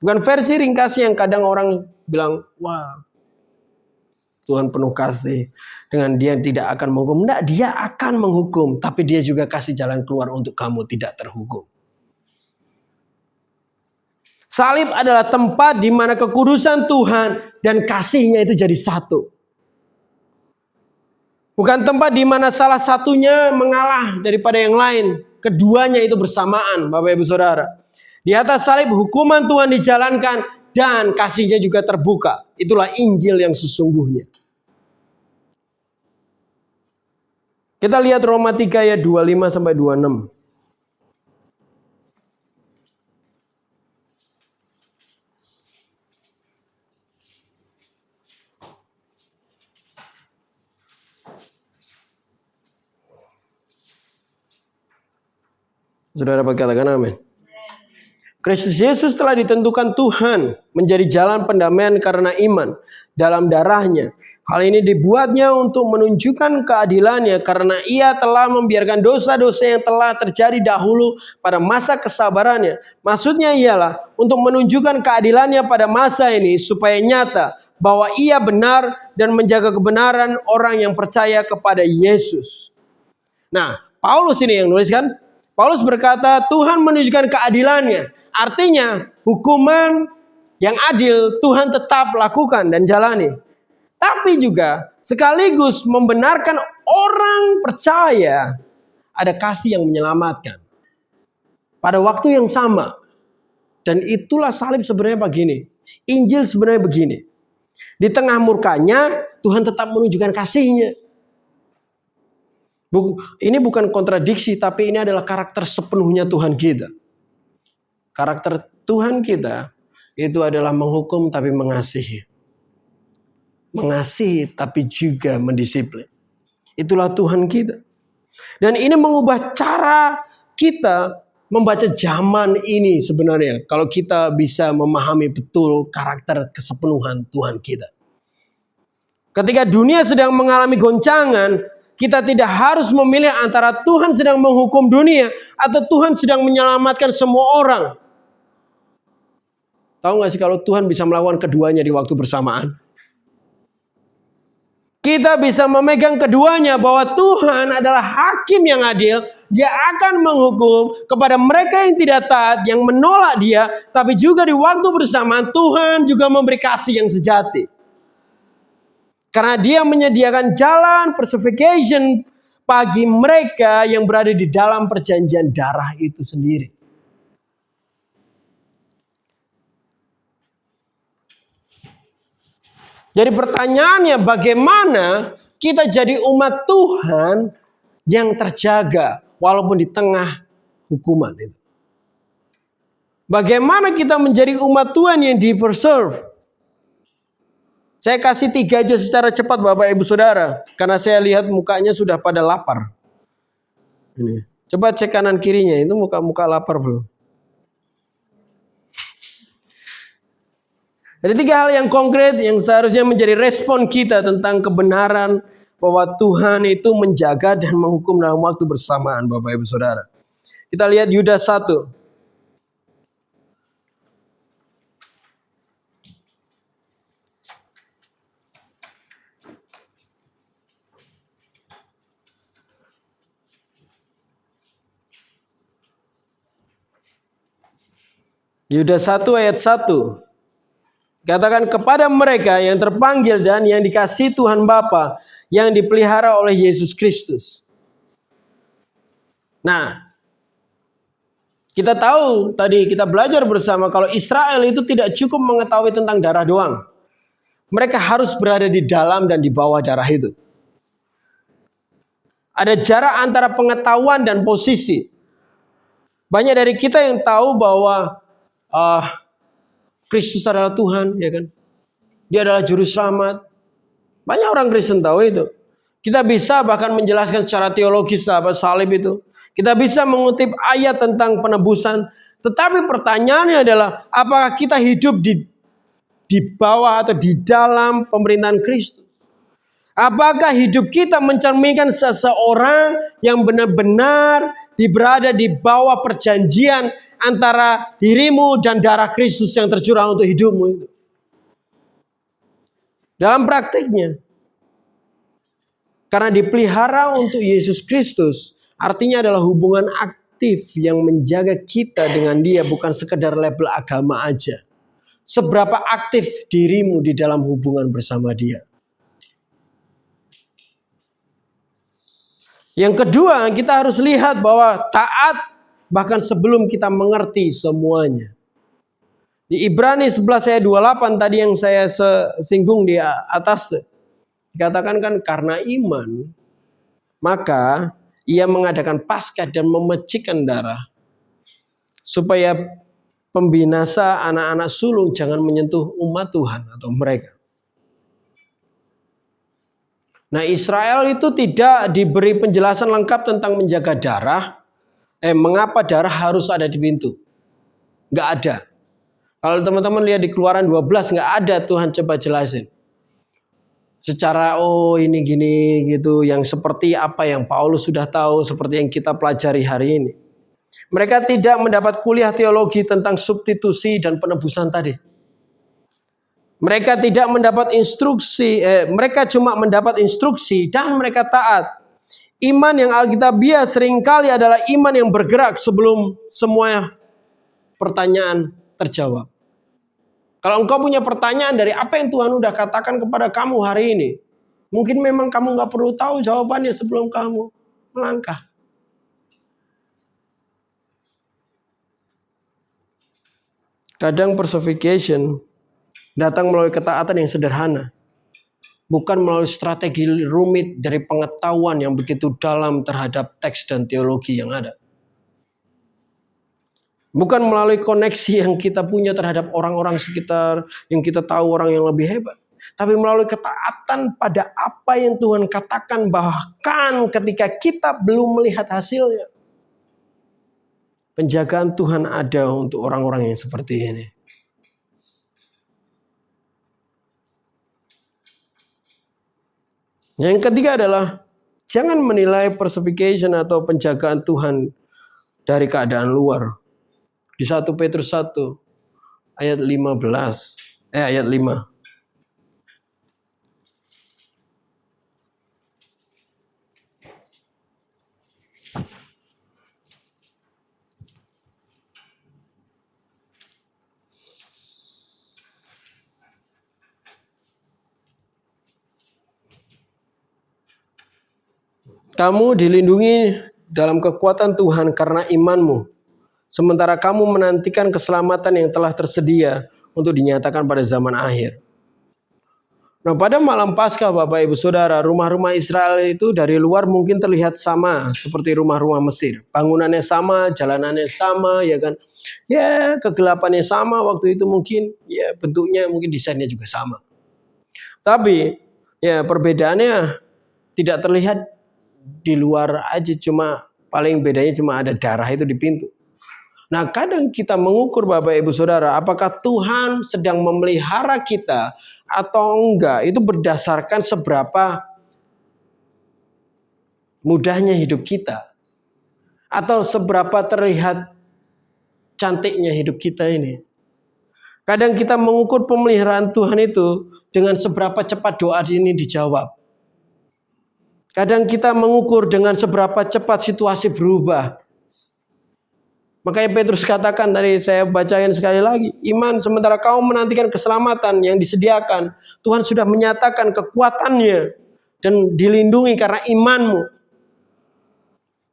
Bukan versi ringkasnya yang kadang orang bilang, wah Tuhan penuh kasih. Dengan dia tidak akan menghukum. Tidak, dia akan menghukum. Tapi dia juga kasih jalan keluar untuk kamu tidak terhukum. Salib adalah tempat di mana kekudusan Tuhan dan kasihnya itu jadi satu. Bukan tempat di mana salah satunya mengalah daripada yang lain. Keduanya itu bersamaan, Bapak Ibu Saudara. Di atas salib hukuman Tuhan dijalankan dan kasihnya juga terbuka. Itulah Injil yang sesungguhnya. Kita lihat Roma 3 ayat 25 sampai 26. Saudara dapat katakan amin. Kristus Yesus telah ditentukan Tuhan menjadi jalan pendamaian karena iman dalam darahnya. Hal ini dibuatnya untuk menunjukkan keadilannya karena ia telah membiarkan dosa-dosa yang telah terjadi dahulu pada masa kesabarannya. Maksudnya ialah untuk menunjukkan keadilannya pada masa ini supaya nyata bahwa ia benar dan menjaga kebenaran orang yang percaya kepada Yesus. Nah, Paulus ini yang nuliskan. Paulus berkata Tuhan menunjukkan keadilannya. Artinya hukuman yang adil Tuhan tetap lakukan dan jalani. Tapi juga sekaligus membenarkan orang percaya ada kasih yang menyelamatkan. Pada waktu yang sama. Dan itulah salib sebenarnya begini. Injil sebenarnya begini. Di tengah murkanya Tuhan tetap menunjukkan kasihnya. Ini bukan kontradiksi, tapi ini adalah karakter sepenuhnya Tuhan kita. Karakter Tuhan kita itu adalah menghukum tapi mengasihi. Mengasihi tapi juga mendisiplin. Itulah Tuhan kita. Dan ini mengubah cara kita membaca zaman ini sebenarnya. Kalau kita bisa memahami betul karakter kesepenuhan Tuhan kita. Ketika dunia sedang mengalami goncangan, kita tidak harus memilih antara Tuhan sedang menghukum dunia atau Tuhan sedang menyelamatkan semua orang. Tahu gak sih kalau Tuhan bisa melakukan keduanya di waktu bersamaan? Kita bisa memegang keduanya bahwa Tuhan adalah hakim yang adil. Dia akan menghukum kepada mereka yang tidak taat, yang menolak dia. Tapi juga di waktu bersamaan Tuhan juga memberi kasih yang sejati. Karena dia menyediakan jalan personification bagi mereka yang berada di dalam perjanjian darah itu sendiri. Jadi pertanyaannya bagaimana kita jadi umat Tuhan yang terjaga walaupun di tengah hukuman itu. Bagaimana kita menjadi umat Tuhan yang di-preserve. Saya kasih 3 aja secara cepat Bapak Ibu Saudara. Karena saya lihat mukanya sudah pada lapar. Ini. Coba cek kanan kirinya. Itu muka-muka lapar belum? Ada 3 hal yang konkret yang seharusnya menjadi respon kita tentang kebenaran bahwa Tuhan itu menjaga dan menghukum dalam waktu bersamaan Bapak Ibu Saudara. Kita lihat Yudas 1. Yudas 1 ayat 1. Katakan kepada mereka yang terpanggil dan yang dikasihi Tuhan Bapa yang dipelihara oleh Yesus Kristus. Nah, kita tahu tadi kita belajar bersama kalau Israel itu tidak cukup mengetahui tentang darah doang. Mereka harus berada di dalam dan di bawah darah itu. Ada jarak antara pengetahuan dan posisi. Banyak dari kita yang tahu bahwa Kristus adalah Tuhan, ya kan? Dia adalah juru selamat. Banyak orang Kristen tahu itu. Kita bisa bahkan menjelaskan secara teologis apa salib itu. Kita bisa mengutip ayat tentang penebusan. Tetapi pertanyaannya adalah apakah kita hidup di bawah atau di dalam pemerintahan Kristus? Apakah hidup kita mencerminkan seseorang yang benar-benar berada di bawah perjanjian antara dirimu dan darah Kristus yang tercurah untuk hidupmu. Dalam praktiknya, karena dipelihara untuk Yesus Kristus, artinya adalah hubungan aktif yang menjaga kita dengan Dia, bukan sekedar label agama aja. Seberapa aktif dirimu di dalam hubungan bersama Dia. Yang kedua, kita harus lihat bahwa taat bahkan sebelum kita mengerti semuanya. Di Ibrani 11 ayat 28 tadi yang saya singgung di atas, dikatakan kan karena iman, maka ia mengadakan Paskah dan memecikkan darah, supaya pembinasa anak-anak sulung jangan menyentuh umat Tuhan atau mereka. Nah, Israel itu tidak diberi penjelasan lengkap tentang menjaga darah. Mengapa darah harus ada di pintu? Nggak ada. Kalau teman-teman lihat di Keluaran 12, nggak ada Tuhan coba jelasin. Secara ini gini gitu, yang seperti apa yang Paulus sudah tahu, seperti yang kita pelajari hari ini. Mereka tidak mendapat kuliah teologi tentang substitusi dan penebusan tadi. Mereka tidak mendapat instruksi, mereka cuma mendapat instruksi dan mereka taat. Iman yang alkitabiah seringkali adalah iman yang bergerak sebelum semua pertanyaan terjawab. Kalau engkau punya pertanyaan dari apa yang Tuhan udah katakan kepada kamu hari ini, mungkin memang kamu nggak perlu tahu jawabannya sebelum kamu melangkah. Kadang personification datang melalui ketaatan yang sederhana. Bukan melalui strategi rumit dari pengetahuan yang begitu dalam terhadap teks dan teologi yang ada. Bukan melalui koneksi yang kita punya terhadap orang-orang sekitar, yang kita tahu orang yang lebih hebat. Tapi melalui ketaatan pada apa yang Tuhan katakan, bahkan ketika kita belum melihat hasilnya. Penjagaan Tuhan ada untuk orang-orang yang seperti ini. Yang ketiga adalah jangan menilai personification atau penjagaan Tuhan dari keadaan luar. Di 1 Petrus 1 ayat 5. Kamu dilindungi dalam kekuatan Tuhan karena imanmu. Sementara kamu menantikan keselamatan yang telah tersedia untuk dinyatakan pada zaman akhir. Nah, pada malam Paskah Bapak Ibu Saudara, rumah-rumah Israel itu dari luar mungkin terlihat sama seperti rumah-rumah Mesir. Bangunannya sama, jalanannya sama, ya kan? Ya, kegelapannya sama waktu itu mungkin, ya bentuknya mungkin desainnya juga sama. Tapi ya perbedaannya tidak terlihat di luar aja, cuma paling bedanya cuma ada darah itu di pintu. Nah, kadang kita mengukur Bapak Ibu Saudara, apakah Tuhan sedang memelihara kita atau enggak, itu berdasarkan seberapa mudahnya hidup kita. Atau seberapa terlihat cantiknya hidup kita ini. Kadang kita mengukur pemeliharaan Tuhan itu dengan seberapa cepat doa ini dijawab. Kadang kita mengukur dengan seberapa cepat situasi berubah. Makanya Petrus katakan, tadi saya bacain sekali lagi, iman sementara kamu menantikan keselamatan yang disediakan, Tuhan sudah menyatakan kekuatannya dan dilindungi karena imanmu.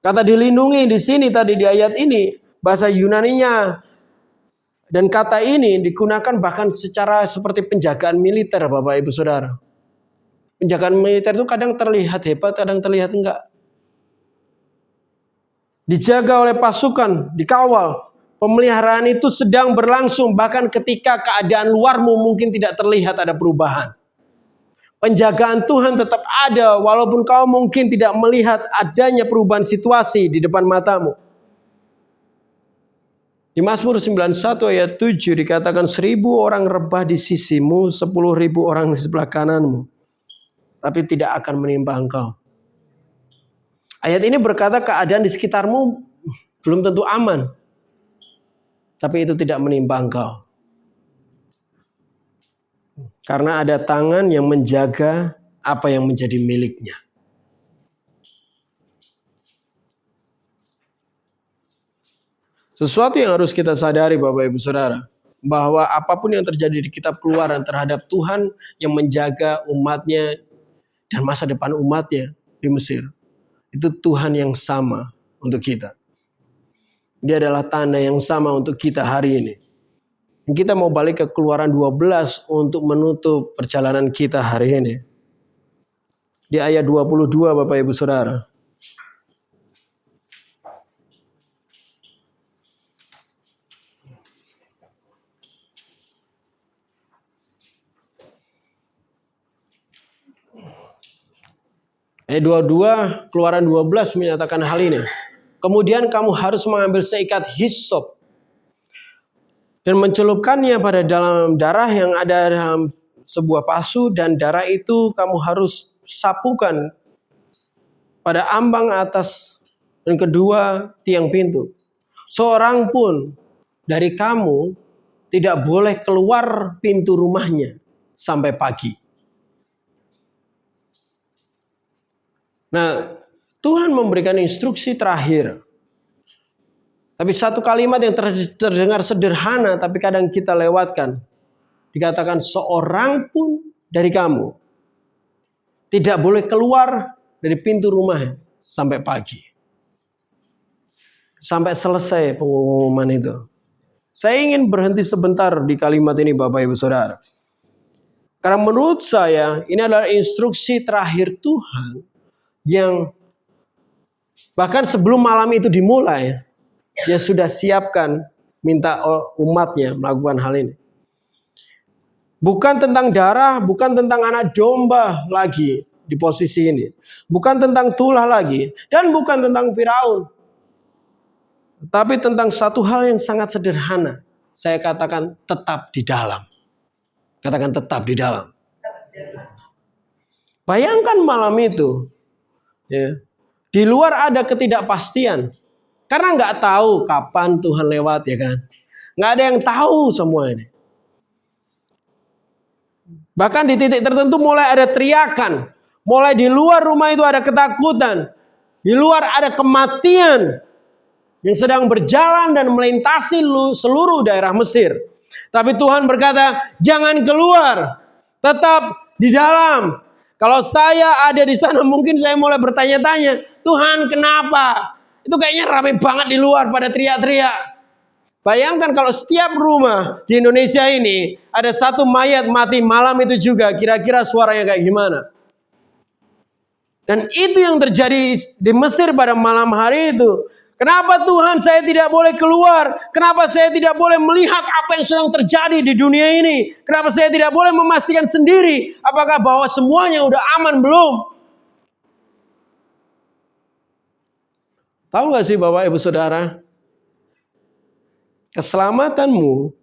Kata dilindungi di sini tadi di ayat ini, bahasa Yunaninya dan kata ini digunakan bahkan secara seperti penjagaan militer Bapak Ibu Saudara. Penjagaan militer itu kadang terlihat hebat, kadang terlihat enggak. Dijaga oleh pasukan, dikawal. Pemeliharaan itu sedang berlangsung bahkan ketika keadaan luarmu mungkin tidak terlihat ada perubahan. Penjagaan Tuhan tetap ada walaupun kau mungkin tidak melihat adanya perubahan situasi di depan matamu. Di Mazmur 91 ayat 7 dikatakan 1.000 orang rebah di sisimu, 10.000 orang di sebelah kananmu, tapi tidak akan menimpa engkau. Ayat ini berkata keadaan di sekitarmu belum tentu aman. Tapi itu tidak menimpa engkau. Karena ada tangan yang menjaga apa yang menjadi miliknya. Sesuatu yang harus kita sadari Bapak Ibu Saudara, bahwa apapun yang terjadi di kitab Keluaran terhadap Tuhan yang menjaga umatnya dan masa depan umatnya di Mesir, itu Tuhan yang sama untuk kita. Dia adalah tanda yang sama untuk kita hari ini. Kita mau balik ke Keluaran 12 untuk menutup perjalanan kita hari ini. Di ayat 22 Bapak Ibu Saudara. Ayat 22, Keluaran 12 menyatakan hal ini. Kemudian kamu harus mengambil seikat hisop dan mencelupkannya pada dalam darah yang ada dalam sebuah pasu, dan darah itu kamu harus sapukan pada ambang atas dan kedua tiang pintu. Seorang pun dari kamu tidak boleh keluar pintu rumahnya sampai pagi. Nah, Tuhan memberikan instruksi terakhir. Tapi satu kalimat yang terdengar sederhana tapi kadang kita lewatkan. Dikatakan seorang pun dari kamu tidak boleh keluar dari pintu rumah sampai pagi. Sampai selesai pengumuman itu. Saya ingin berhenti sebentar di kalimat ini Bapak Ibu Saudara. Karena menurut saya ini adalah instruksi terakhir Tuhan yang bahkan sebelum malam itu dimulai, dia sudah siapkan minta umatnya melakukan hal ini. Bukan tentang darah, bukan tentang anak domba lagi di posisi ini. Bukan tentang tulah lagi. Dan bukan tentang Firaun. Tapi tentang satu hal yang sangat sederhana. Saya katakan tetap di dalam. Katakan tetap di dalam. Bayangkan malam itu. Ya, di luar ada ketidakpastian. Karena nggak tahu kapan Tuhan lewat, ya kan. Nggak ada yang tahu semua ini. Bahkan di titik tertentu mulai ada teriakan. Mulai di luar rumah itu ada ketakutan. Di luar ada kematian yang sedang berjalan dan melintasi seluruh daerah Mesir. Tapi Tuhan berkata, jangan keluar. Tetap di dalam. Kalau saya ada di sana mungkin saya mulai bertanya-tanya, Tuhan kenapa? Itu kayaknya ramai banget di luar pada teriak-teriak. Bayangkan kalau setiap rumah di Indonesia ini ada satu mayat mati malam itu juga, kira-kira suaranya kayak gimana? Dan itu yang terjadi di Mesir pada malam hari itu. Kenapa Tuhan saya tidak boleh keluar? Kenapa saya tidak boleh melihat apa yang sedang terjadi di dunia ini? Kenapa saya tidak boleh memastikan sendiri apakah bahwa semuanya udah aman belum? Tahu gak sih Bapak Ibu Saudara? Keselamatanmu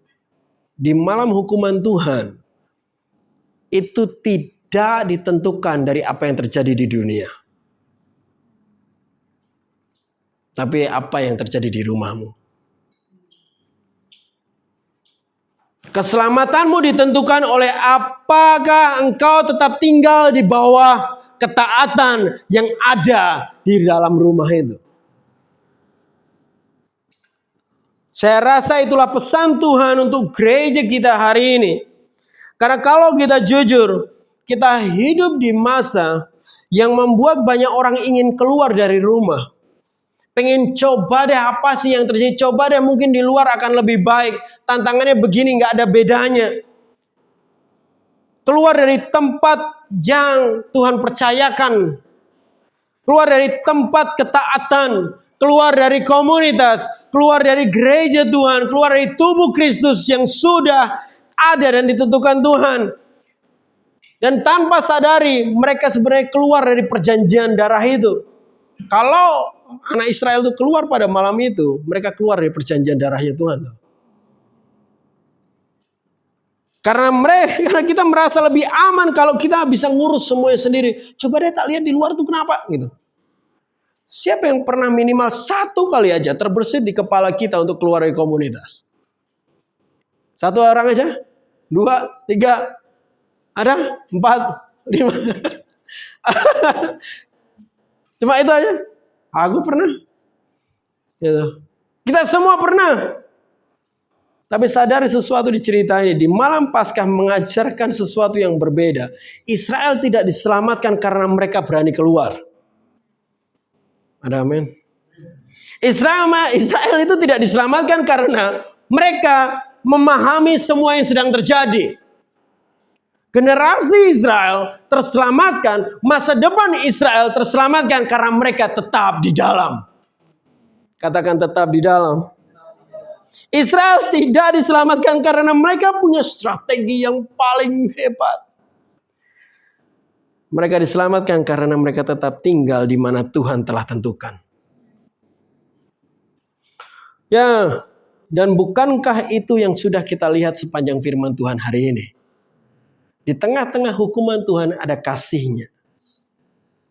di malam hukuman Tuhan itu tidak ditentukan dari apa yang terjadi di dunia. Tapi apa yang terjadi di rumahmu. Keselamatanmu ditentukan oleh apakah engkau tetap tinggal di bawah ketaatan yang ada di dalam rumah itu. Saya rasa itulah pesan Tuhan untuk gereja kita hari ini. Karena kalau kita jujur, kita hidup di masa yang membuat banyak orang ingin keluar dari rumah. Pengen coba deh apa sih yang terjadi. Coba deh mungkin di luar akan lebih baik. Tantangannya begini, gak ada bedanya. Keluar dari tempat yang Tuhan percayakan. Keluar dari tempat ketaatan. Keluar dari komunitas. Keluar dari gereja Tuhan. Keluar dari tubuh Kristus yang sudah ada dan ditentukan Tuhan. Dan tanpa sadari mereka sebenarnya keluar dari perjanjian darah itu. Kalau anak Israel itu keluar pada malam itu, mereka keluar dari perjanjian darahnya Tuhan. Karena kita merasa lebih aman kalau kita bisa ngurus semuanya sendiri. Coba deh tak lihat di luar tuh kenapa gitu. Siapa yang pernah minimal 1 kali aja terbersit di kepala kita untuk keluar dari komunitas? 1 orang aja? 2, 3, ada? 4, 5. Cuma itu aja. Aku pernah. Gitu. Kita semua pernah. Tapi sadari sesuatu di cerita ini. Di malam Paskah mengajarkan sesuatu yang berbeda. Israel tidak diselamatkan karena mereka berani keluar. Ada amin. Israel itu tidak diselamatkan karena mereka memahami semua yang sedang terjadi. Generasi Israel terselamatkan, masa depan Israel terselamatkan karena mereka tetap di dalam. Katakan tetap di dalam. Israel tidak diselamatkan karena mereka punya strategi yang paling hebat. Mereka diselamatkan karena mereka tetap tinggal di mana Tuhan telah tentukan. Ya, dan bukankah itu yang sudah kita lihat sepanjang firman Tuhan hari ini? Di tengah-tengah hukuman Tuhan ada kasih-Nya.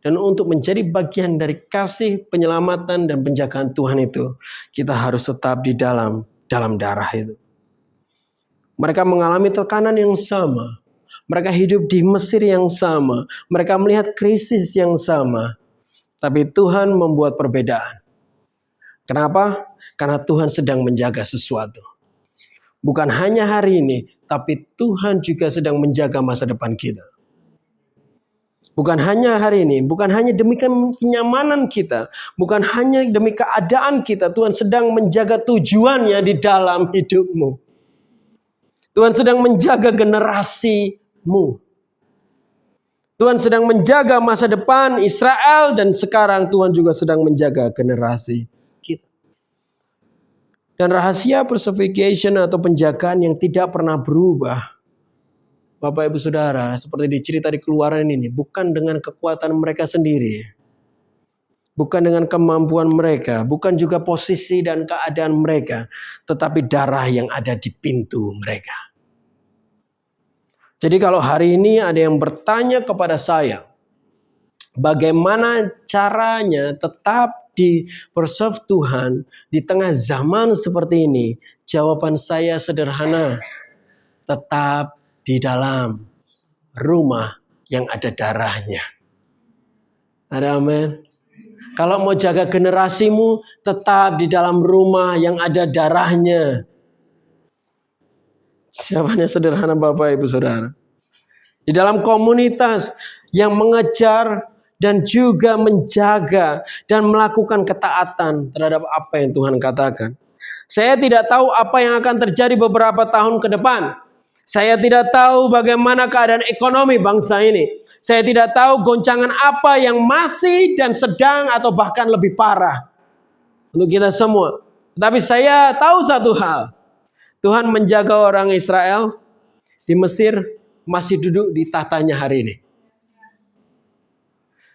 Dan untuk menjadi bagian dari kasih, penyelamatan, dan penjagaan Tuhan itu, kita harus tetap di dalam darah itu. Mereka mengalami tekanan yang sama. Mereka hidup di Mesir yang sama. Mereka melihat krisis yang sama. Tapi Tuhan membuat perbedaan. Kenapa? Karena Tuhan sedang menjaga sesuatu. Bukan hanya hari ini, tapi Tuhan juga sedang menjaga masa depan kita. Bukan hanya hari ini, bukan hanya demi kenyamanan kita, bukan hanya demi keadaan kita, Tuhan sedang menjaga tujuannya di dalam hidupmu. Tuhan sedang menjaga generasimu. Tuhan sedang menjaga masa depan Israel dan sekarang Tuhan juga sedang menjaga generasi kita. Dan rahasia personification atau penjagaan yang tidak pernah berubah, Bapak Ibu Saudara, seperti dicerita di Keluaran ini, bukan dengan kekuatan mereka sendiri, bukan dengan kemampuan mereka, bukan juga posisi dan keadaan mereka, tetapi darah yang ada di pintu mereka. Jadi kalau hari ini ada yang bertanya kepada saya, bagaimana caranya tetap di preserve Tuhan di tengah zaman seperti ini? Jawaban saya sederhana. Tetap di dalam rumah yang ada darahnya. Ada amin. Kalau mau jaga generasimu, tetap di dalam rumah yang ada darahnya. Jawabannya sederhana Bapak Ibu Saudara. Di dalam komunitas yang mengejar dan juga menjaga dan melakukan ketaatan terhadap apa yang Tuhan katakan. Saya tidak tahu apa yang akan terjadi beberapa tahun ke depan. Saya tidak tahu bagaimana keadaan ekonomi bangsa ini. Saya tidak tahu goncangan apa yang masih dan sedang atau bahkan lebih parah untuk kita semua. Tapi saya tahu satu hal. Tuhan menjaga orang Israel di Mesir masih duduk di tahtanya hari ini.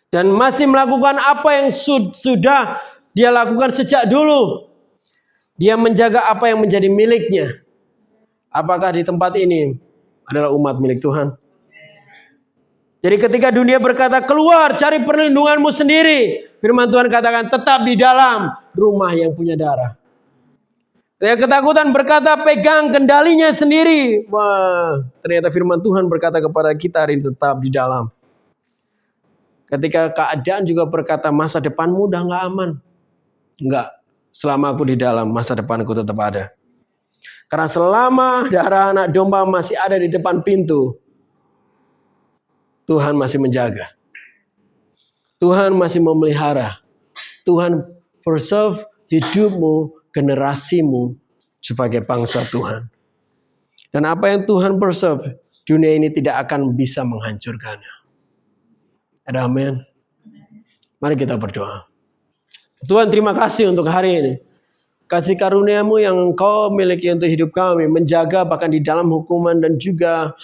Dan masih melakukan apa yang sudah dia lakukan sejak dulu. Dia menjaga apa yang menjadi miliknya. Apakah di tempat ini adalah umat milik Tuhan? Jadi ketika dunia berkata keluar cari perlindunganmu sendiri, firman Tuhan katakan tetap di dalam rumah yang punya darah. Ketika ketakutan berkata pegang kendalinya sendiri. Wah, ternyata firman Tuhan berkata kepada kita hari ini tetap di dalam. Ketika keadaan juga berkata masa depanmu udah gak aman. Enggak, selama aku di dalam masa depanku tetap ada. Karena selama darah anak domba masih ada di depan pintu, Tuhan masih menjaga. Tuhan masih memelihara. Tuhan preserve hidupmu, generasimu sebagai bangsa Tuhan. Dan apa yang Tuhan preserve, dunia ini tidak akan bisa menghancurkannya. Ada amin. Mari kita berdoa. Tuhan terima kasih untuk hari ini. Kasih karunia-Mu yang Engkau miliki untuk hidup kami, menjaga bahkan di dalam hukuman dan juga